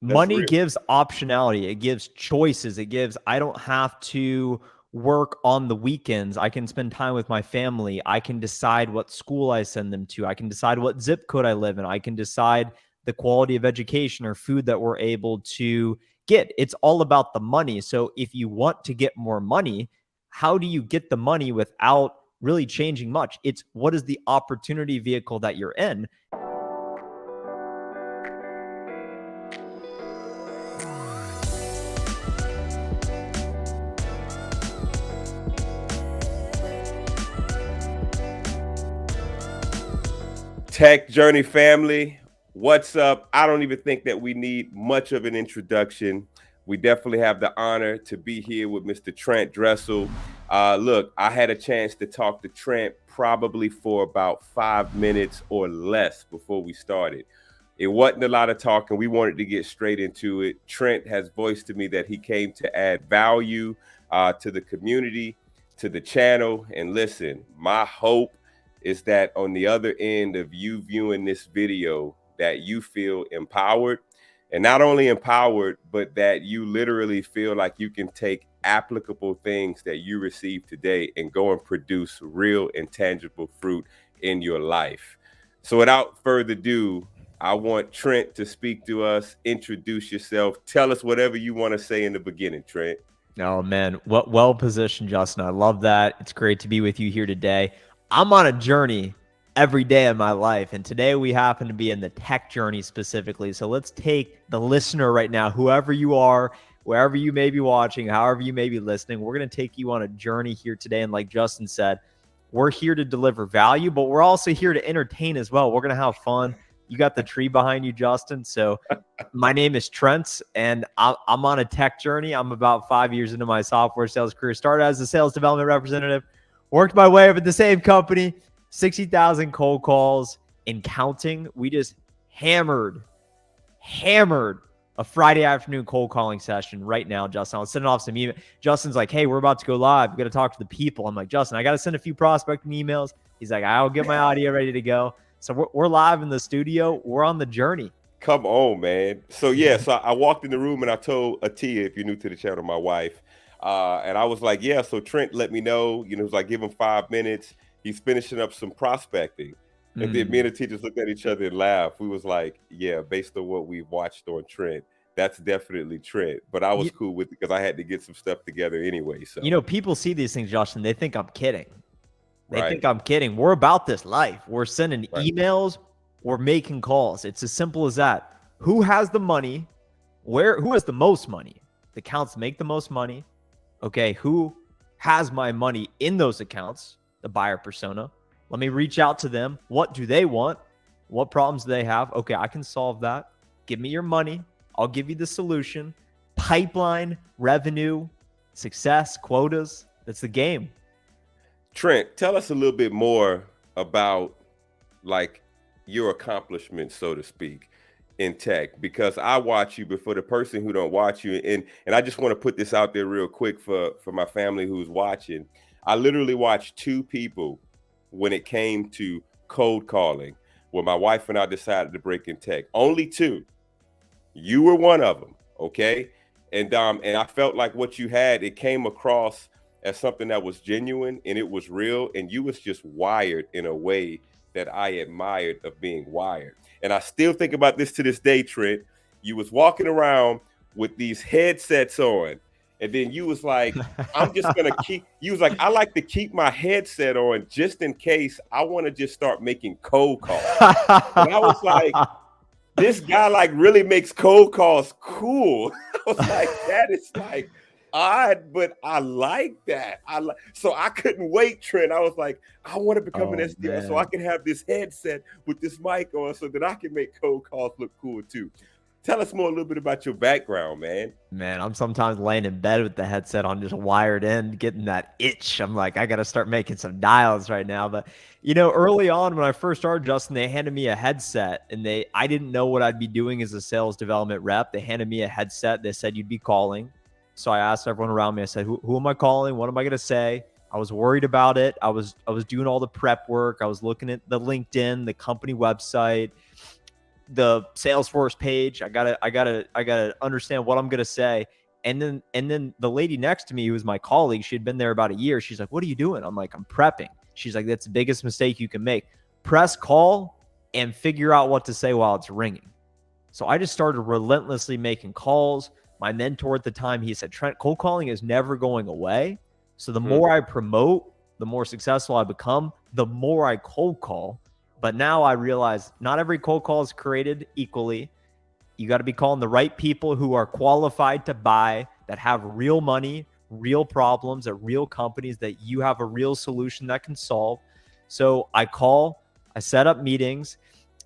That's Money real. gives optionality. It gives choices. It gives, I don't have to work on the weekends. I can spend time with my family. I can decide what school I send them to. I can decide what zip code I live in. I can decide the quality of education or food that we're able to get. It's all about the money. So if you want to get more money, how do you get the money without really changing much? It's what is the opportunity vehicle that you're in? Tech Journey family, what's up? I don't even think that we need much of an introduction. We definitely have the honor to be here with Mr. Trent Dressel. Look, I had a chance to talk to Trent probably for about 5 minutes or less before we started. It wasn't a lot of talking. We wanted to get straight into it. Trent has voiced to me that he came to add value to the community, to the channel. And listen, my hope is that on the other end of you viewing this video, that you feel empowered, and not only empowered, but that you literally feel like you can take applicable things that you receive today and go and produce real and tangible fruit in your life. So without further ado, I want Trent to speak to us, introduce yourself, tell us whatever you want to say in the beginning, Trent. Oh man, what well positioned, Justin. I love that. It's great to be with you here today. I'm on a journey every day of my life, and today we happen to be in the tech journey specifically. So let's take the listener right now, whoever you are, wherever you may be watching, however you may be listening, we're going to take you on a journey here today. And like Justin said, we're here to deliver value, but we're also here to entertain as well. We're going to have fun. You got the tree behind you, Justin. So my name is Trent, and I'm on a tech journey. I'm about 5 years into my software sales career. Started as a sales development representative, worked my way up at the same company, 60,000 cold calls and counting. We just hammered a Friday afternoon cold calling session right now, Justin. I was sending off some email. Justin's like, hey, we're about to go live. We got to talk to the people. I'm like, Justin, I got to send a few prospecting emails. He's like, I'll get my audio ready to go. So we're live in the studio. We're on the journey. Come on, man. So so I walked in the room and I told Atia, if you're new to the channel, my wife, and I was like, yeah, so Trent let me know, it was like, give him 5 minutes. He's finishing up some prospecting. And then me and the teachers looked at each other and laughed. We was like, yeah, based on what we've watched on Trent, that's definitely Trent. But I was cool with it because I had to get some stuff together anyway. So, people see these things, Justin. They think I'm kidding. They right, think I'm kidding. We're about this life. We're sending right. emails. We're making calls. It's as simple as that. Who has the money? Who has the most money? The accounts make the most money. Okay, who has my money in those accounts? The buyer persona. Let me reach out to them. What do they want? What problems do they have? Okay, I can solve that. Give me your money. I'll give you the solution. Pipeline, revenue, success, quotas. That's the game. Trent, tell us a little bit more about like your accomplishments, so to speak, in tech, because I watch you, but for the person who don't watch you, and I just want to put this out there real quick for my family who's watching. I literally watched two people when it came to cold calling, when my wife and I decided to break in tech. Only two. You were one of them, okay? And I felt like what you had, it came across as something that was genuine and it was real, and you was just wired in a way that I admired of being wired. And I still think about this to this day, Trent. You was walking around with these headsets on, and then you was like, I'm just gonna keep, you was like, I like to keep my headset on just in case I want to just start making cold calls. And I was like, this guy like really makes cold calls cool. I was like, that is like odd, but I like that. So I couldn't wait, Trent. I was like, I want to become an SDR so I can have this headset with this mic on so that I can make cold calls look cool too. Tell us more a little bit about your background, man. Man, I'm sometimes laying in bed with the headset on, just wired in, getting that itch. I'm like, I got to start making some dials right now. But, early on when I first started, Justin, they handed me a headset, and I didn't know what I'd be doing as a sales development rep. They handed me a headset. They said, you'd be calling. So I asked everyone around me, I said, who am I calling? What am I going to say? I was worried about it. I was doing all the prep work. I was looking at the LinkedIn, the company website. the Salesforce page. I gotta understand what I'm gonna say. And then the lady next to me, who was my colleague, she had been there about a year. She's like, "What are you doing?" I'm like, "I'm prepping." She's like, "That's the biggest mistake you can make. Press call and figure out what to say while it's ringing." So I just started relentlessly making calls. My mentor at the time, he said, "Trent, cold calling is never going away. So the more I promote, the more successful I become, the more I cold call." But now I realize not every cold call is created equally. You got to be calling the right people who are qualified to buy, that have real money, real problems at real companies that you have a real solution that can solve. So I call, I set up meetings,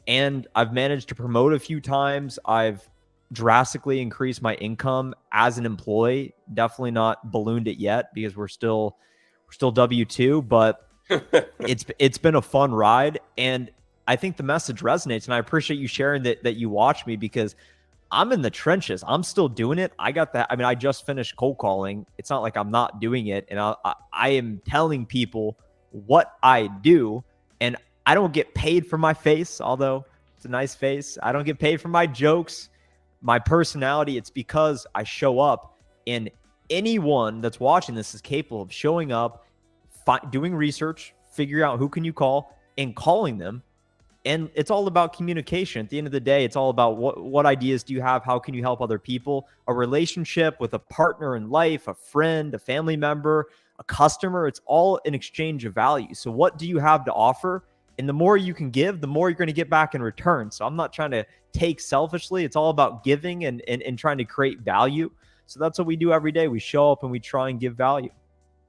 and I've managed to promote a few times. I've drastically increased my income as an employee. Definitely not ballooned it yet because we're still W-2, but it's been a fun ride. And I think the message resonates, and I appreciate you sharing that you watch me, because I'm in the trenches. I'm still doing it. I got that. I mean, I just finished cold calling. It's not like I'm not doing it. And I am telling people what I do, and I don't get paid for my face, although it's a nice face. I don't get paid for my jokes, my personality. It's because I show up, and anyone that's watching this is capable of showing up, doing research, figuring out who can you call, and calling them. And it's all about communication. At the end of the day, it's all about what ideas do you have? How can you help other people? A relationship with a partner in life, a friend, a family member, a customer, it's all an exchange of value. So what do you have to offer? And the more you can give, the more you're going to get back in return. So I'm not trying to take selfishly. It's all about giving and trying to create value. So that's what we do every day. We show up and we try and give value.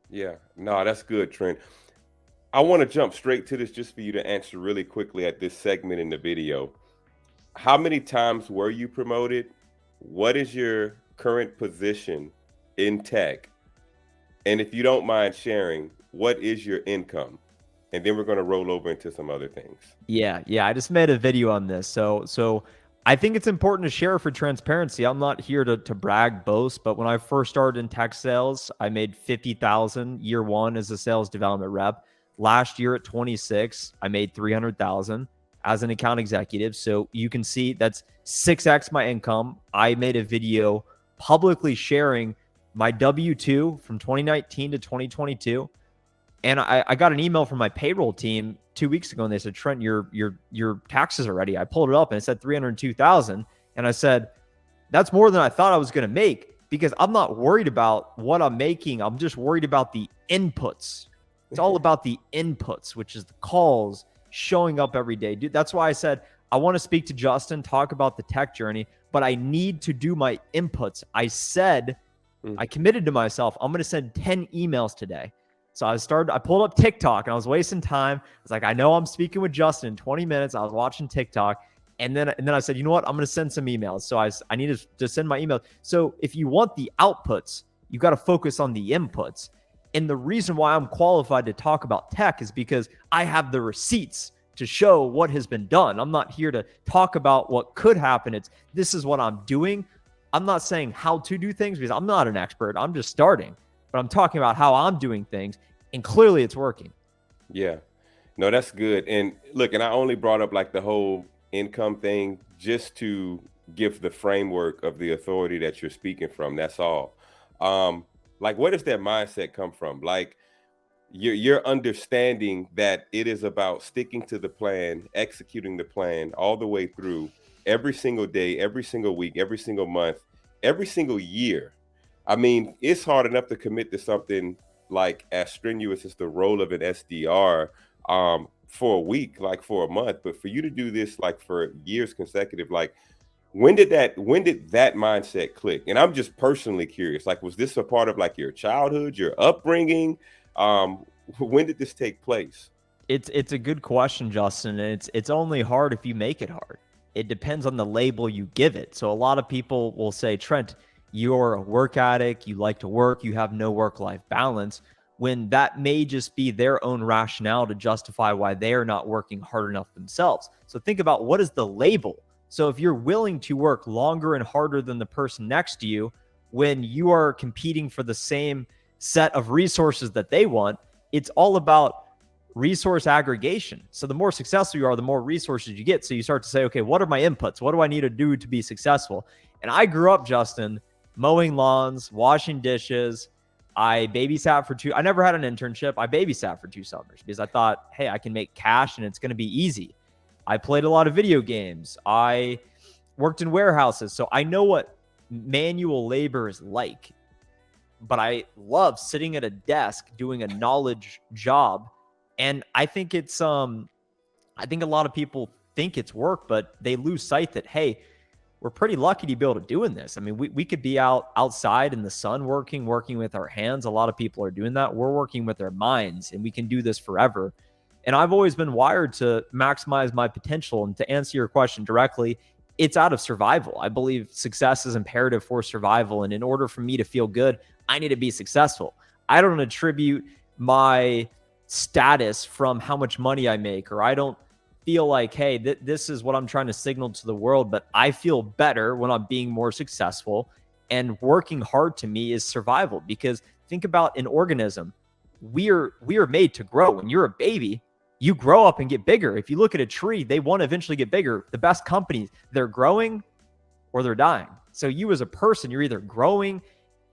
Yeah, no, that's good, Trent. I want to jump straight to this just for you to answer really quickly at this segment in the video. How many times were you promoted? What is your current position in tech? And if you don't mind sharing, what is your income? And then we're going to roll over into some other things. Yeah. I just made a video on this. So I think it's important to share for transparency. I'm not here to brag, boast, but when I first started in tech sales, I made $50,000 year one as a sales development rep. Last year at 26, I made $300,000 as an account executive. So you can see that's 6x my income. I made a video publicly sharing my W-2 from 2019 to 2022. And I got an email from my payroll team 2 weeks ago, and they said, "Trent, your taxes are ready." I pulled it up and it said $302,000. And I said, "That's more than I thought I was going to make," because I'm not worried about what I'm making. I'm just worried about the inputs. It's all about the inputs, which is the calls, showing up every day. Dude, that's why I said I want to speak to Justin, talk about the tech journey, but I need to do my inputs. I said, I committed to myself, I'm going to send 10 emails today. So I pulled up TikTok, and I was wasting time. I was like, I know I'm speaking with Justin in 20 minutes. I was watching TikTok. And then I said, you know what? I'm going to send some emails. So I need to send my emails. So if you want the outputs, you got to focus on the inputs. And the reason why I'm qualified to talk about tech is because I have the receipts to show what has been done. I'm not here to talk about what could happen. This is what I'm doing. I'm not saying how to do things because I'm not an expert. I'm just starting. But I'm talking about how I'm doing things, and clearly it's working. Yeah, no, that's good. And look, and I only brought up like the whole income thing just to give the framework of the authority that you're speaking from. That's all. Like, where does that mindset come from? Like, you're understanding that it is about sticking to the plan, executing the plan all the way through every single day, every single week, every single month, every single year. I mean, it's hard enough to commit to something like as strenuous as the role of an SDR for a week, like for a month, but for you to do this like for years consecutive, like when did that mindset click? And I'm just personally curious, like, was this a part of like your childhood, your upbringing? When did this take place? It's a good question, Justin. And it's only hard if you make it hard. It depends on the label you give it. So a lot of people will say, Trent, you're a work addict, you like to work, you have no work-life balance, when that may just be their own rationale to justify why they are not working hard enough themselves. So think about, what is the label? So if you're willing to work longer and harder than the person next to you, when you are competing for the same set of resources that they want, it's all about resource aggregation. So the more successful you are, the more resources you get. So you start to say, okay, what are my inputs? What do I need to do to be successful? And I grew up, Justin, mowing lawns, washing dishes. I babysat for I never had an internship. I babysat for 2 summers because I thought, hey, I can make cash and it's going to be easy. I played a lot of video games. I worked in warehouses. So I know what manual labor is like, but I love sitting at a desk doing a knowledge job. And I think it's, I think a lot of people think it's work, but they lose sight that, hey, we're pretty lucky to be able to doing this. I mean, we could be outside in the sun working with our hands. A lot of people are doing that. We're working with our minds, and we can do this forever. And I've always been wired to maximize my potential. And to answer your question directly, it's out of survival. I believe success is imperative for survival. And in order for me to feel good, I need to be successful. I don't attribute my status from how much money I make, or I don't feel like, hey, this is what I'm trying to signal to the world, but I feel better when I'm being more successful. And working hard to me is survival, because think about an organism. We are made to grow. When you're a baby, you grow up and get bigger. If you look at a tree, they want to eventually get bigger. The best companies, they're growing or they're dying. So you as a person, you're either growing,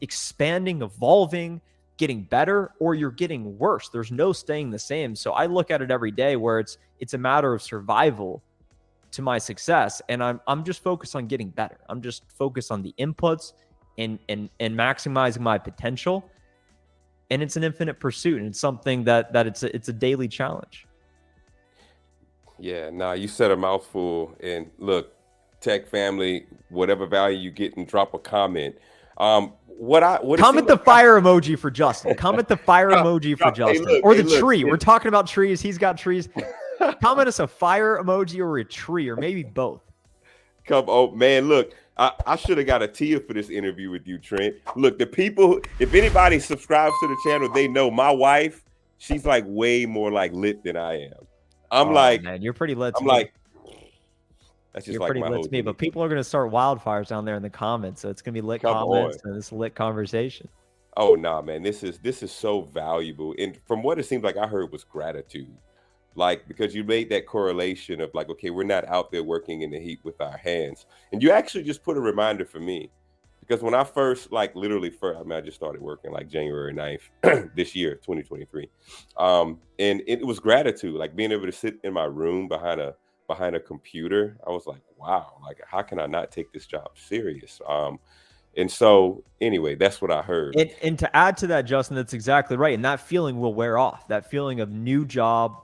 expanding, evolving, getting better, or you're getting worse. There's no staying the same. So I look at it every day where it's a matter of survival to my success. And I'm just focused on getting better. I'm just focused on the inputs and maximizing my potential. And it's an infinite pursuit. And it's something that it's a daily challenge. Yeah, nah, you said a mouthful. And look, tech family, whatever value you get, and drop a comment. Comment the fire emoji for Justin. Comment the fire emoji for Justin. Hey, look, or the tree. We're talking about trees. He's got trees. Comment us a fire emoji or a tree, or maybe both. Oh man, look, I should have got a TIA for this interview with you, Trent. Look, the people, if anybody subscribes to the channel, they know my wife, she's like way more like lit than I am. Man, you're pretty lit. I'm like, that's just you're like pretty lit to me, but people are going to start wildfires down there in the comments. So it's going to be lit comments and this lit conversation. Oh, nah, man, this is so valuable. And from what it seems like I heard was gratitude. Like, because you made that correlation of like, okay, we're not out there working in the heat with our hands. And you actually just put a reminder for me, because when I first, like I just started working like January 9th this year, 2023. And it was gratitude, like being able to sit in my room behind a computer. I was like, wow, like how can I not take this job serious? And so anyway, that's what I heard. And to add to that, Justin, that's exactly right. And that feeling will wear off. That feeling of new job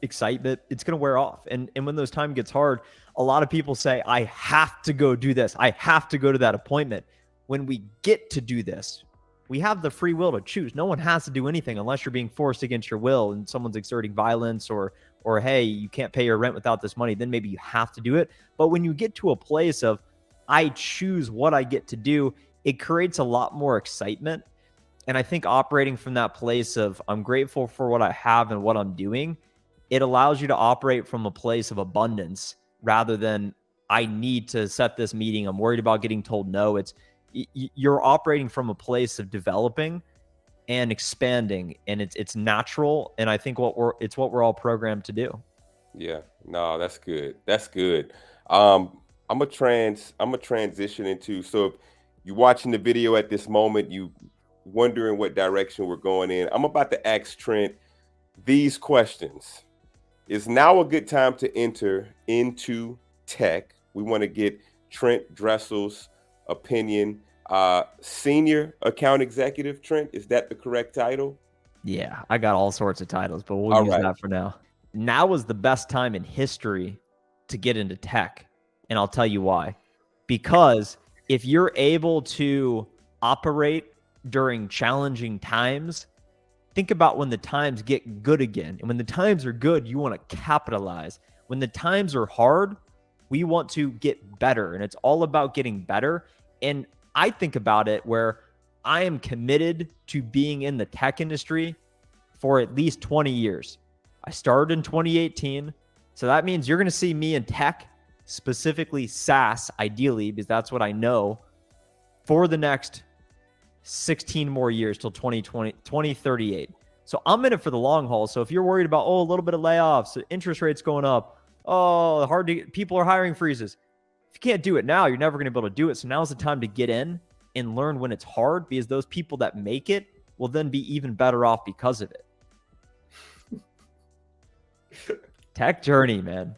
excitement, it's going to wear off. And when those time gets hard, a lot of people say, I have to go do this. I have to go to that appointment. When we get to do this, we have the free will to choose. No one has to do anything unless you're being forced against your will and someone's exerting violence, or hey, you can't pay your rent without this money. Then maybe you have to do it. But when you get to a place of, I choose what I get to do, it creates a lot more excitement. And I think operating from that place of, I'm grateful for what I have and what I'm doing, it allows you to operate from a place of abundance rather than, I need to set this meeting, I'm worried about getting told no. You're operating from a place of developing and expanding, and it's natural. And I think it's what we're all programmed to do. Yeah, no, that's good. That's good. I'm a transition into, so if you're watching the video at this moment, you wondering what direction we're going in, I'm about to ask Trent these questions. Is now a good time to enter into tech? We want to get Trent Dressel's opinion. Senior account executive, Trent, is that the correct title? Yeah, I got all sorts of titles, but we'll use that for now. Now is the best time in history to get into tech. And I'll tell you why. Because if you're able to operate during challenging times, think about when the times get good again. And when the times are good, you want to capitalize. When the times are hard, we want to get better. And it's all about getting better. And I think about it where I am committed to being in the tech industry for at least 20 years. I started in 2018. So that means you're going to see me in tech, specifically SaaS, ideally, because that's what I know, for the next 16 more years till 2038. So I'm in it for the long haul. So if you're worried about, a little bit of layoffs, interest rates going up, people are hiring freezes. If you can't do it now, you're never going to be able to do it. So now's the time to get in and learn when it's hard, because those people that make it will then be even better off because of it. Tech journey, man.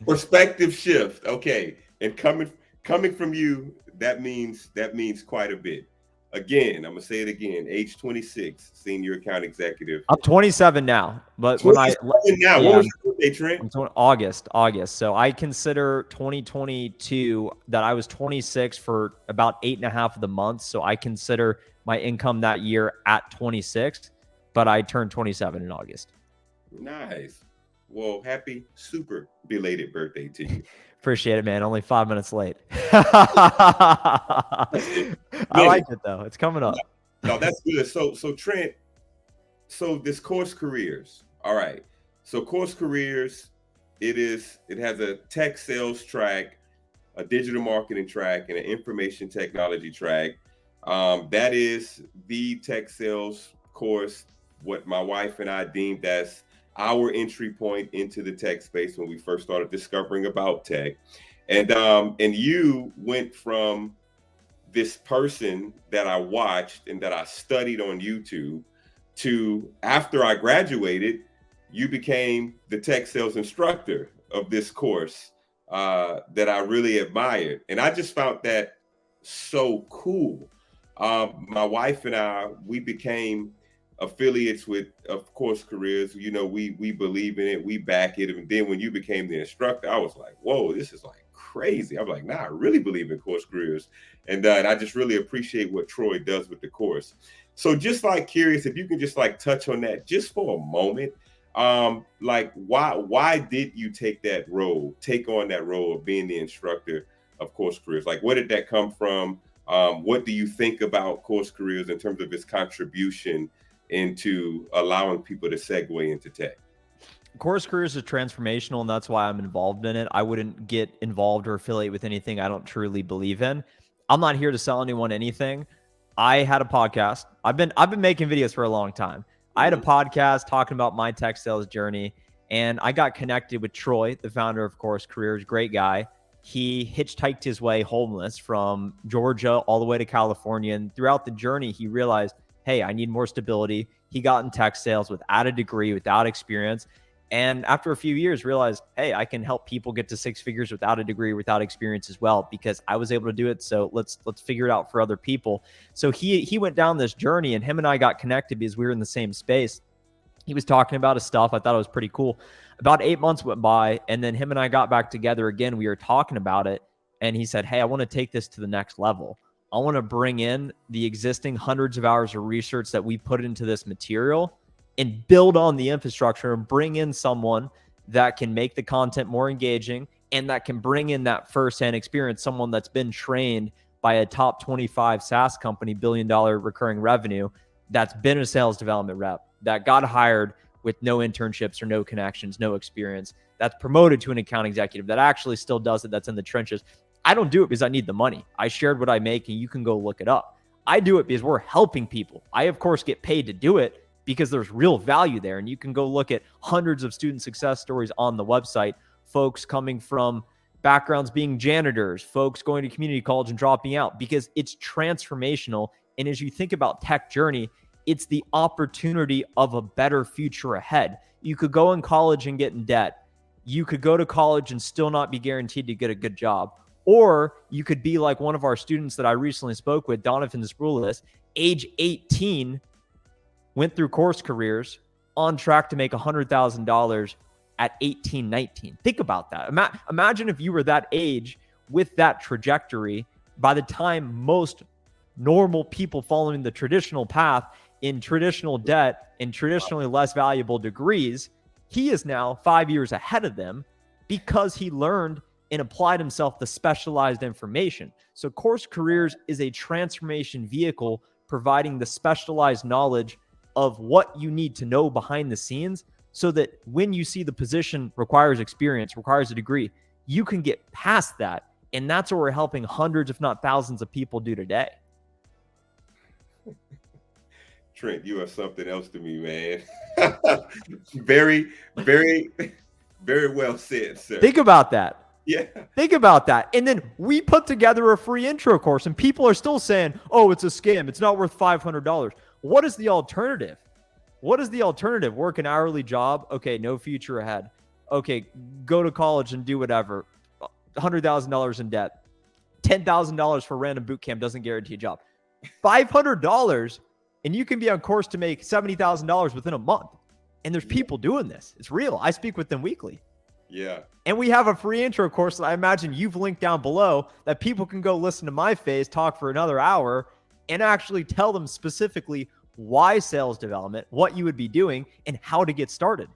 Perspective shift. Okay. And coming from you, that means quite a bit. Again, I'm gonna say it again. Age 26, senior account executive. I'm 27 now, but when now, what was your birthday, Trent? August. So I consider 2022 that I was 26 for about 8.5 of the months. So I consider my income that year at 26, but I turned 27 in August. Nice. Well, happy super belated birthday to you. Appreciate it, man. Only 5 minutes late. I like it though. It's coming up. No, that's good. So Trent, so this course careers. All right. So course careers, it has a tech sales track, a digital marketing track, and an information technology track. That is the tech sales course, what my wife and I deemed as our entry point into the tech space when we first started discovering about tech. And you went from this person that I watched and that I studied on YouTube to, after I graduated, you became the tech sales instructor of this course that I really admired. And I just found that so cool. My wife and I, we became affiliates with, of course, careers. You know, we believe in it, we back it. And then when you became the instructor, I was like, whoa, this is like crazy. I'm like, nah, I really believe in course careers. And I just really appreciate what Troy does with the course. So just like curious if you can just like touch on that just for a moment. Like why did you take on that role of being the instructor of course careers? Like, where did that come from? What do you think about course careers in terms of its contribution into allowing people to segue into tech? Course careers is transformational, and that's why I'm involved in it. I wouldn't get involved or affiliate with anything I don't truly believe in. I'm not here to sell anyone anything. I had a podcast. I've been making videos for a long time. I had a podcast talking about my tech sales journey, and I got connected with Troy, the founder of Course Careers. Great guy. He hitchhiked his way homeless from Georgia all the way to California, and throughout the journey, he realized, hey, I need more stability. He got in tech sales without a degree, without experience. And after a few years, realized, hey, I can help people get to six figures without a degree, without experience as well, because I was able to do it. So let's figure it out for other people. So he went down this journey, and him and I got connected because we were in the same space. He was talking about his stuff. I thought it was pretty cool. About 8 months went by, and then him and I got back together again. We were talking about it, and he said, hey, I want to take this to the next level. I want to bring in the existing hundreds of hours of research that we put into this material and build on the infrastructure and bring in someone that can make the content more engaging and that can bring in that firsthand experience, someone that's been trained by a top 25 SaaS company, $1 billion recurring revenue, that's been a sales development rep, that got hired with no internships or no connections, no experience, that's promoted to an account executive, that actually still does it, that's in the trenches. I don't do it because I need the money. I shared what I make, and you can go look it up. I do it because we're helping people. I, of course, get paid to do it because there's real value there. And you can go look at hundreds of student success stories on the website, folks coming from backgrounds being janitors, folks going to community college and dropping out, because it's transformational. And as you think about tech journey, it's the opportunity of a better future ahead. You could go in college and get in debt. You could go to college and still not be guaranteed to get a good job. Or you could be like one of our students that I recently spoke with, Donovan Sproulis, age 18, went through Course Careers, on track to make $100,000 at 18, 19. Think about that. Imagine if you were that age with that trajectory. By the time most normal people following the traditional path in traditional debt and traditionally less valuable degrees, he is now 5 years ahead of them because he learned and applied himself the specialized information. So Course Careers is a transformation vehicle providing the specialized knowledge of what you need to know behind the scenes, so that when you see the position requires experience, requires a degree, you can get past that. And that's what we're helping hundreds, if not thousands of people do today. Trent, you are something else to me, man. Very, very, very well said, sir. Think about that. Yeah. Think about that. And then we put together a free intro course, and people are still saying, oh, it's a scam. It's not worth $500. What is the alternative? What is the alternative? Work an hourly job. Okay, no future ahead. Okay, go to college and do whatever. $100,000 in debt. $10,000 for a random boot camp doesn't guarantee a job. $500, and you can be on course to make $70,000 within a month. And there's people doing this. It's real. I speak with them weekly. Yeah. And we have a free intro course that I imagine you've linked down below that people can go listen to my face talk for another hour and actually tell them specifically why sales development, what you would be doing, and how to get started.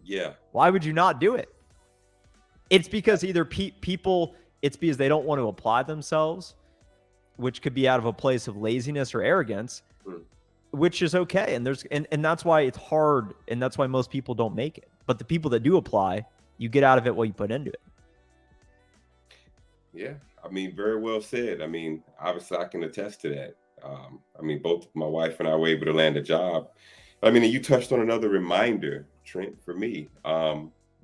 Yeah. Why would you not do it? It's because either people, it's because they don't want to apply themselves, which could be out of a place of laziness or arrogance, which is okay. And that's why it's hard. And that's why most people don't make it. But the people that do apply, you get out of it what you put into it. Yeah. I mean, very well said. I mean, obviously I can attest to that. I mean, both my wife and I were able to land a job. I mean, you touched on another reminder, Trent, for me.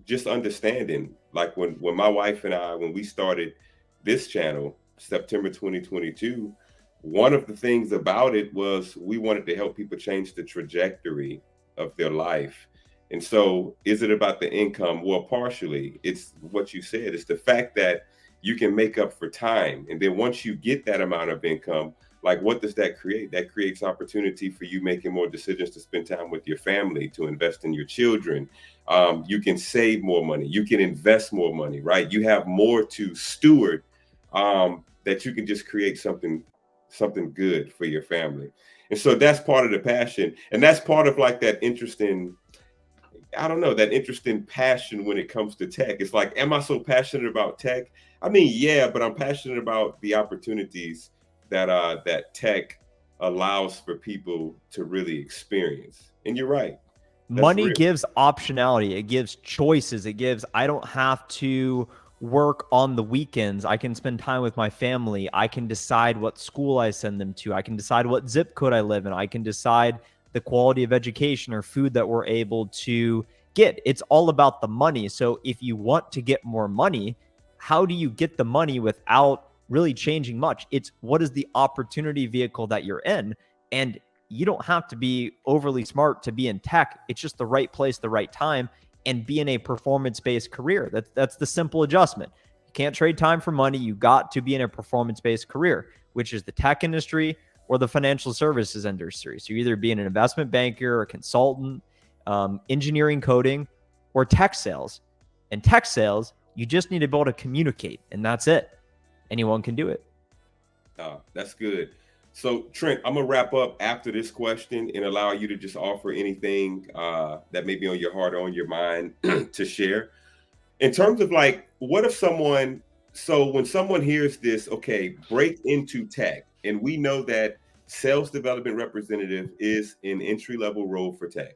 Just understanding, like when my wife and I, when we started this channel, September 2022, one of the things about it was we wanted to help people change the trajectory of their life. And so is it about the income? Well, partially, it's what you said. It's the fact that you can make up for time. And then once you get that amount of income, like what does that create? That creates opportunity for you making more decisions to spend time with your family, to invest in your children. You can save more money. You can invest more money, right? You have more to steward that you can just create something good for your family. And so that's part of the passion. And that's part of like that interesting, I don't know, that interesting passion when it comes to tech. It's like, am I so passionate about tech? I mean, yeah, but I'm passionate about the opportunities that tech allows for people to really experience. And you're right. Money gives optionality. It gives choices. It gives, I don't have to work on the weekends. I can spend time with my family. I can decide what school I send them to. I can decide what zip code I live in. I can decide the quality of education or food that we're able to get. It's all about the money. So if you want to get more money, how do you get the money without really changing much? It's what is the opportunity vehicle that you're in? And you don't have to be overly smart to be in tech. It's just the right place, the right time, and be in a performance-based career. That's the simple adjustment. You can't trade time for money. You got to be in a performance-based career, which is the tech industry or the financial services industry. So you're either being an investment banker, a consultant, engineering, coding, or tech sales. And tech sales, you just need to be able to communicate, and that's it. Anyone can do it. That's good. So Trent, I'm gonna wrap up after this question and allow you to just offer anything that may be on your heart or on your mind to share. In terms of like, what if someone, so when someone hears this, okay, break into tech, and we know that sales development representative is an entry-level role for tech.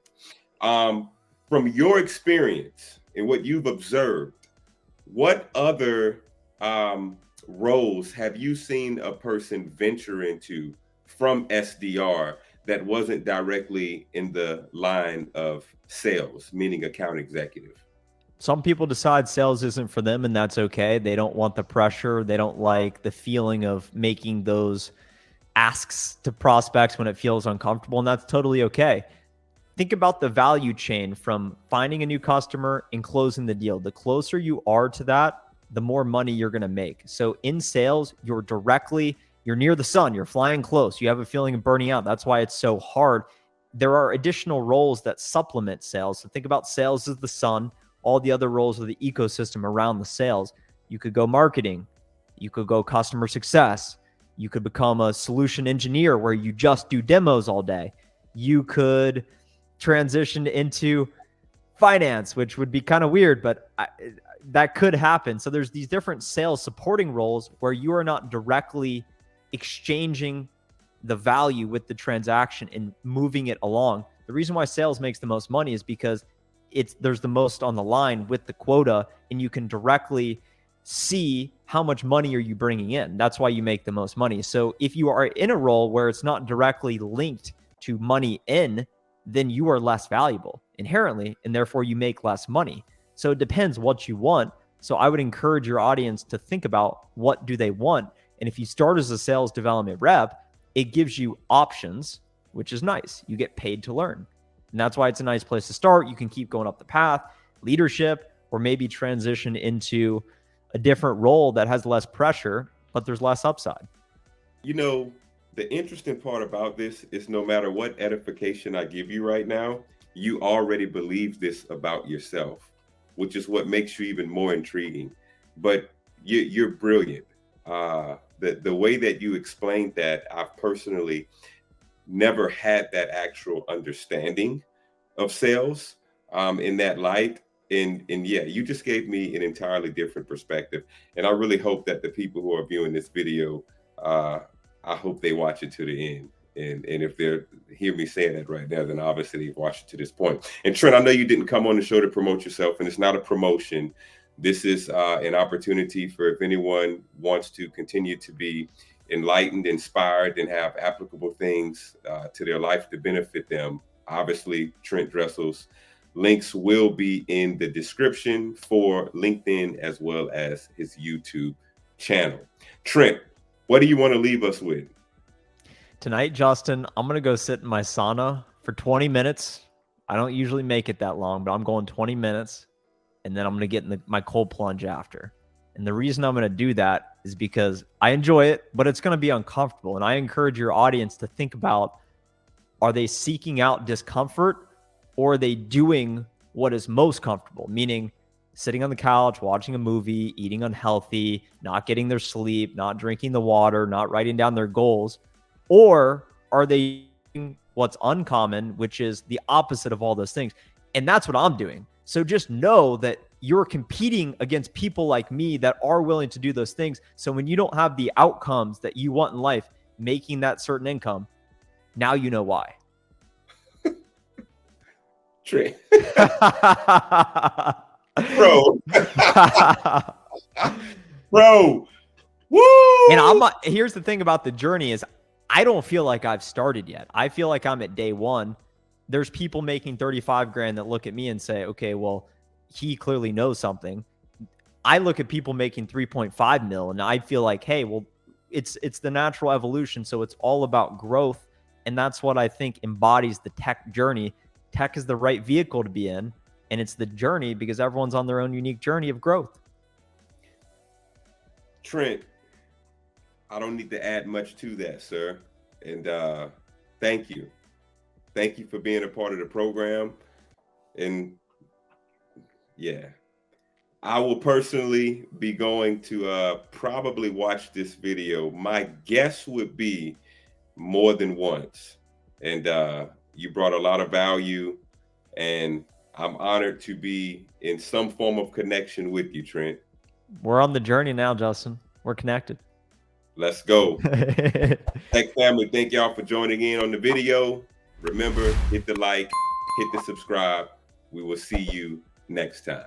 From your experience and what you've observed, what other roles have you seen a person venture into from SDR that wasn't directly in the line of sales, meaning account executive? Some people decide sales isn't for them, and that's okay. They don't want the pressure. They don't like the feeling of making those asks to prospects when it feels uncomfortable, and that's totally okay. Think about the value chain from finding a new customer and closing the deal. The closer you are to that, the more money you're going to make. So in sales, you're near the sun, you're flying close. You have a feeling of burning out. That's why it's so hard. There are additional roles that supplement sales. So think about sales as the sun, all the other roles of the ecosystem around the sales. You could go marketing. You could go customer success. You could become a solution engineer where you just do demos all day. You could transition into finance, which would be kind of weird, but that could happen. So there's these different sales supporting roles where you are not directly exchanging the value with the transaction and moving it along. The reason why sales makes the most money is because there's the most on the line with the quota, and you can directly see how much money are you bringing in. That's why you make the most money. So if you are in a role where it's not directly linked to money in, then you are less valuable inherently, and therefore you make less money. So it depends what you want. So I would encourage your audience to think about what do they want. And if you start as a sales development rep, it gives you options, which is nice. You get paid to learn. And that's why it's a nice place to start. You can keep going up the path, leadership, or maybe transition into a different role that has less pressure, but there's less upside. You know, the interesting part about this is no matter what edification I give you right now, you already believe this about yourself, which is what makes you even more intriguing. But you're brilliant. The way that you explained that, I've personally never had that actual understanding of sales in that light. And yeah, you just gave me an entirely different perspective. And I really hope that the people who are viewing this video, I hope they watch it to the end. And if they hear me saying that right now, then obviously they've watched it to this point. And Trent, I know you didn't come on the show to promote yourself, and it's not a promotion. This is an opportunity for if anyone wants to continue to be enlightened, inspired, and have applicable things to their life to benefit them. Obviously, Trent Dressel's links will be in the description for LinkedIn as well as his YouTube channel. Trent, what do you want to leave us with? Tonight, Justin, I'm going to go sit in my sauna for 20 minutes. I don't usually make it that long, but I'm going 20 minutes. And then I'm going to get in my cold plunge after. And the reason I'm going to do that is because I enjoy it, but it's going to be uncomfortable. And I encourage your audience to think about, are they seeking out discomfort, or are they doing what is most comfortable? Meaning sitting on the couch, watching a movie, eating unhealthy, not getting their sleep, not drinking the water, not writing down their goals. Or are they doing what's uncommon, which is the opposite of all those things? And that's what I'm doing. So just know that you're competing against people like me that are willing to do those things. So when you don't have the outcomes that you want in life, making that certain income, now you know why. Trent. Bro. Bro. Woo! And here's the thing about the journey is I don't feel like I've started yet. I feel like I'm at day one. There's people making 35 grand that look at me and say, okay, well, he clearly knows something. I look at people making 3.5 mil and I feel like, hey, well, it's the natural evolution. So it's all about growth. And that's what I think embodies the tech journey. Tech is the right vehicle to be in. And it's the journey because everyone's on their own unique journey of growth. Trent, I don't need to add much to that, sir. And thank you. Thank you for being a part of the program. And yeah, I will personally be going to probably watch this video. My guess would be more than once. And you brought a lot of value, and I'm honored to be in some form of connection with you, Trent. We're on the journey now, Justin. We're connected. Let's go. Tech family, thank y'all for joining in on the video. Remember, hit the like, hit the subscribe. We will see you next time.